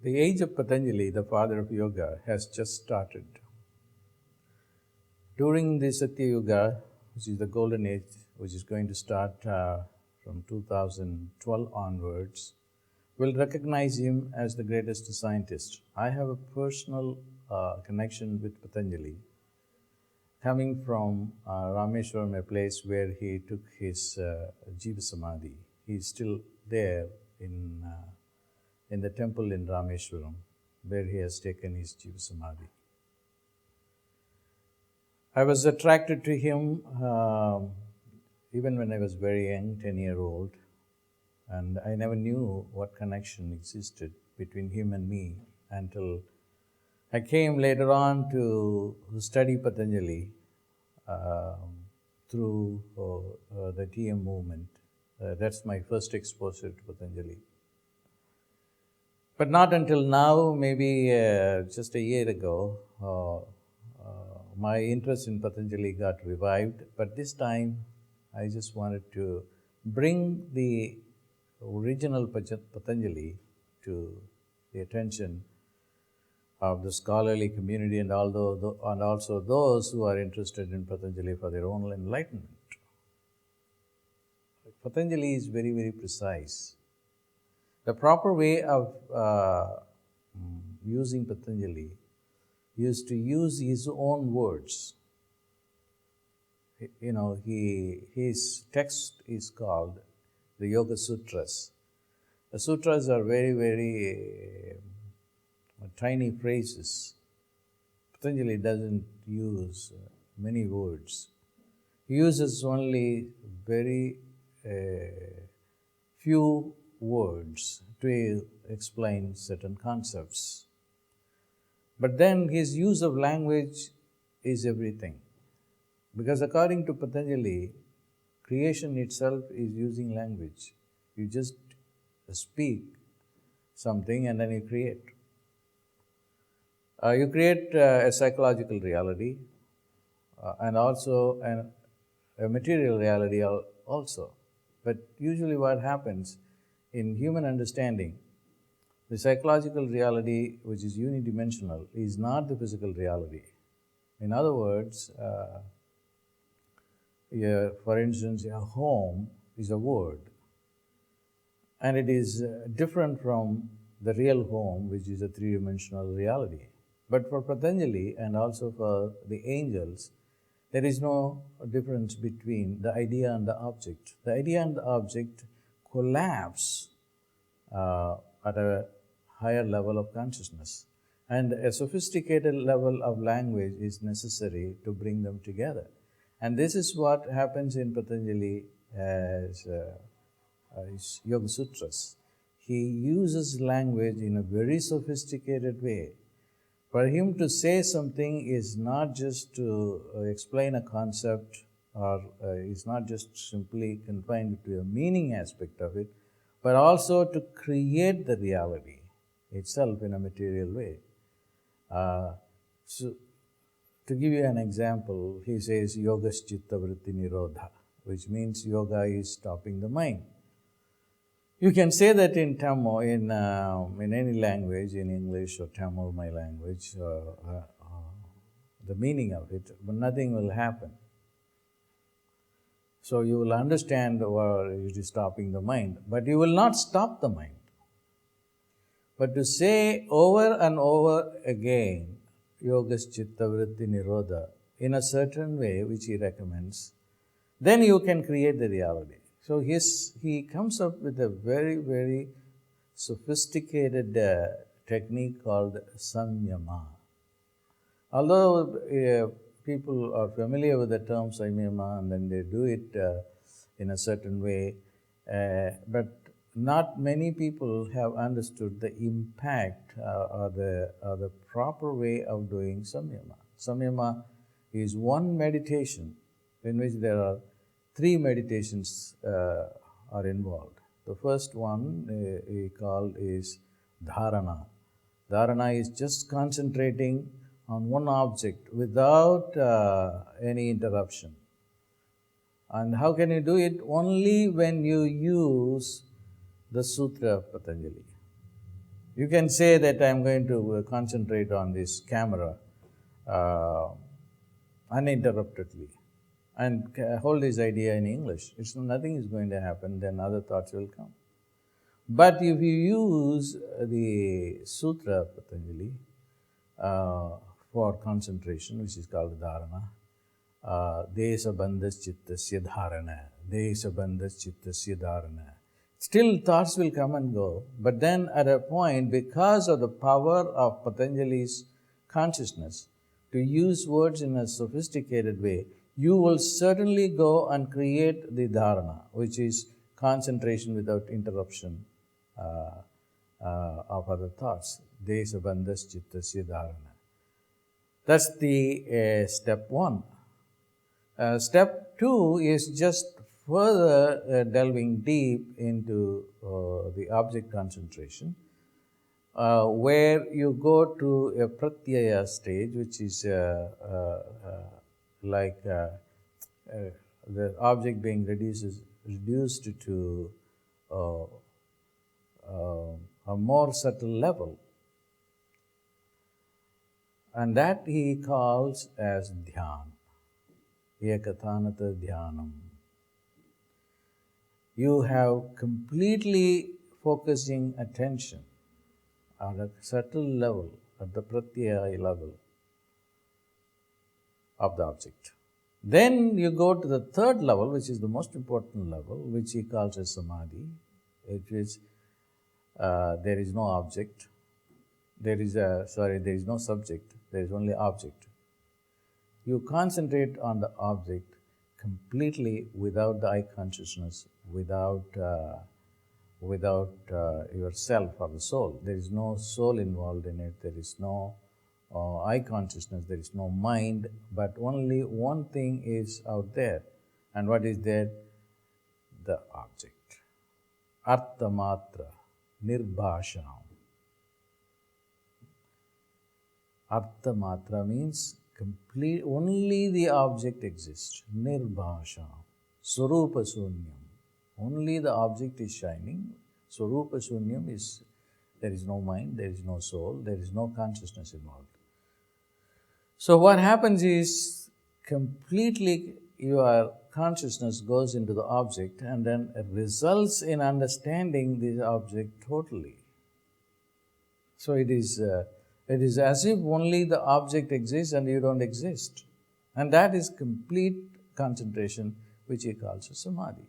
The age of Patanjali, the father of yoga, has just started. During the Satya Yuga, which is the golden age, which is going to start from 2012 onwards, we'll recognize him as the greatest scientist. I have a personal connection with Patanjali, coming from Rameshwaram, a place where he took his Jiva Samadhi. He's still there in the temple in Rameshwaram, where he has taken his Jiva Samadhi. I was attracted to him even when I was very young, 10-year-old, and I never knew what connection existed between him and me until I came later on to study Patanjali through the TM movement. That's my first exposure to Patanjali. But not until now, maybe just a year ago, my interest in Patanjali got revived. But this time, I just wanted to bring the original Patanjali to the attention of the scholarly community and also those who are interested in Patanjali for their own enlightenment. Patanjali is very, very precise. The proper way of using Patanjali is to use his own words. His text is called the Yoga Sutras. The sutras are very, very tiny phrases. Patanjali doesn't use many words. He uses only very few words to explain certain concepts. But then his use of language is everything. Because according to Patanjali, creation itself is using language. You just speak something and then you create. You create a psychological reality and also a material reality also. But usually what happens in human understanding, the psychological reality, which is uni-dimensional, is not the physical reality. In other words, for instance, a home is a word, and it is different from the real home, which is a three-dimensional reality. But for Patanjali and also for the angels, there is no difference between the idea and the object. The idea and the object collapse at a higher level of consciousness. And a sophisticated level of language is necessary to bring them together. And this is what happens in Patanjali as his Yoga Sutras. He uses language in a very sophisticated way. For him to say something is not just to explain a concept or is not just simply confined to a meaning aspect of it, but also to create the reality itself in a material way. So, to give you an example, he says, Yoga Chitta Vritti Nirodha, which means yoga is stopping the mind. You can say that in Tamil, in any language, in English or Tamil, my language, the meaning of it, but nothing will happen. So you will understand it is stopping the mind, but you will not stop the mind. But to say over and over again, Yogas Chitta Vritti Nirodha, in a certain way which he recommends, then you can create the reality. So he comes up with a very, very sophisticated technique called Samyama. Although people are familiar with the term Samyama and then they do it in a certain way, but not many people have understood the impact or the proper way of doing Samyama. Samyama is one meditation in which there are 3 meditations are involved. The first one he called is Dharana. Dharana is just concentrating on one object without any interruption. And how can you do it? Only when you use the Sutra of Patanjali. You can say that I'm going to concentrate on this camera uh, uninterruptedly and hold this idea in English. Nothing is going to happen, then other thoughts will come. But if you use the Sutra Patanjali for concentration, which is called dharana, Desa bandhas chittasya dharana, Desa bandhas chittasya dharana. Still thoughts will come and go, but then at a point, because of the power of Patanjali's consciousness to use words in a sophisticated way, you will certainly go and create the dharana, which is concentration without interruption of other thoughts. Desa bandhas chittasya dharana. That's the step one. Step two is just further delving deep into the object concentration, where you go to a pratyaya stage, which is like the object being reduced to a more subtle level. And that he calls as dhyan, ekathanata dhyanam. You have completely focusing attention at a subtle level, at the pratyaya level of the object. Then you go to the third level, which is the most important level, which he calls as samadhi, which is there is no object, there is no subject, there is only object. You concentrate on the object completely without the eye consciousness, without yourself or the soul. There is no soul involved in it, there is no eye consciousness, there is no mind, but only one thing is out there. And what is there? The object. Artha matra, nirbhasham. Artha matra means complete, only the object exists. Nirbhasham. Swarupa sunyam. Only the object is shining. Swarupa sunyam is, there is no mind, there is no soul, there is no consciousness involved. So what happens is, completely your consciousness goes into the object and then it results in understanding this object totally. So it is as if only the object exists and you don't exist. And that is complete concentration, which he calls samadhi.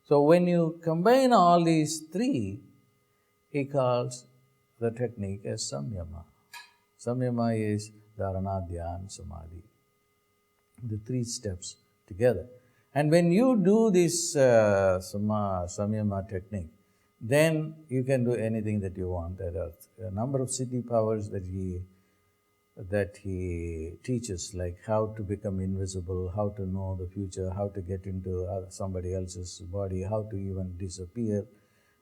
So when you combine all these three, he calls the technique as Samyama. Samyama is dharana, dhyan, samadhi. The three steps together. And when you do this Samyama technique, then you can do anything that you want. There are a number of siddhi powers that he teaches, like how to become invisible, how to know the future, how to get into somebody else's body, how to even disappear,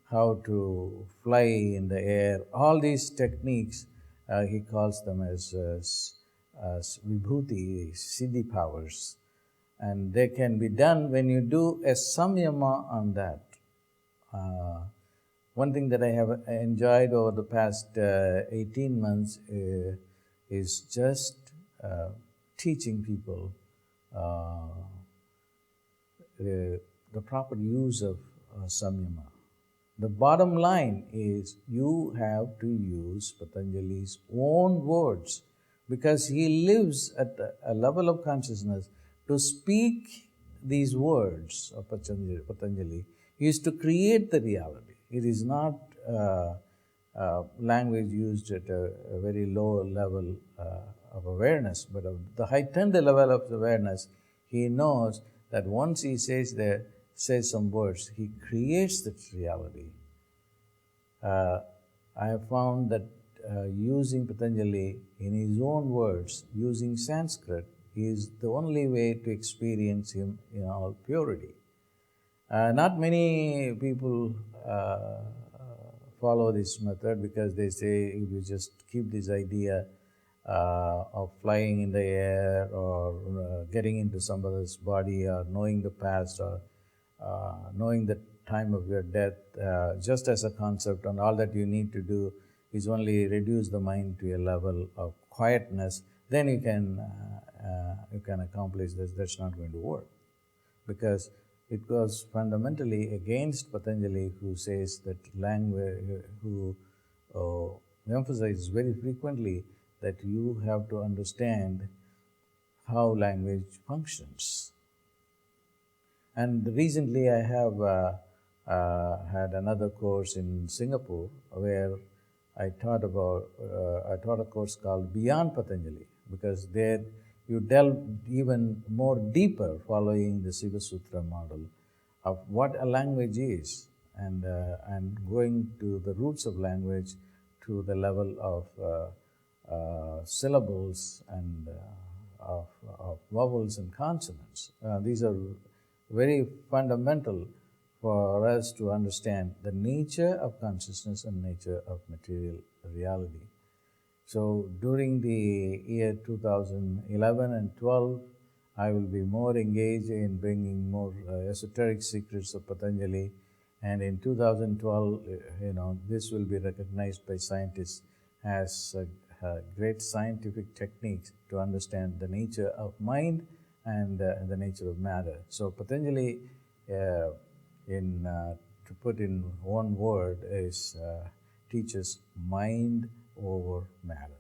how to fly in the air. All these techniques, he calls them as vibhuti, siddhi powers. And they can be done when you do a samyama on that. One thing that I have enjoyed over the past 18 months is just teaching people the proper use of samyama. The bottom line is you have to use Patanjali's own words, because he lives at a level of consciousness to speak these words of Patanjali. He is to create the reality. It is not language used at a very low level of awareness, but of the heightened level of awareness. He knows that once he says some words, he creates that reality. I have found that using Patanjali in his own words, using Sanskrit, is the only way to experience him in all purity. Not many people follow this method, because they say if you just keep this idea of flying in the air, or getting into somebody's body, or knowing the past, or knowing the time of your death just as a concept, and all that you need to do is only reduce the mind to a level of quietness, then you can accomplish this. That's not going to work, because it goes fundamentally against Patanjali, who says that language, who emphasizes very frequently that you have to understand how language functions. And recently I have had another course in Singapore where I taught a course called Beyond Patanjali, because there you delve even more deeper following the Yoga Sutra model of what a language is, and going to the roots of language to the level of syllables and of vowels and consonants. These are very fundamental for us to understand the nature of consciousness and nature of material reality. So during the year 2011 and 12, I will be more engaged in bringing more esoteric secrets of Patanjali, and in 2012, this will be recognized by scientists as great scientific techniques to understand the nature of mind and the nature of matter. So Patanjali, to put in one word, is teaches mind over matter.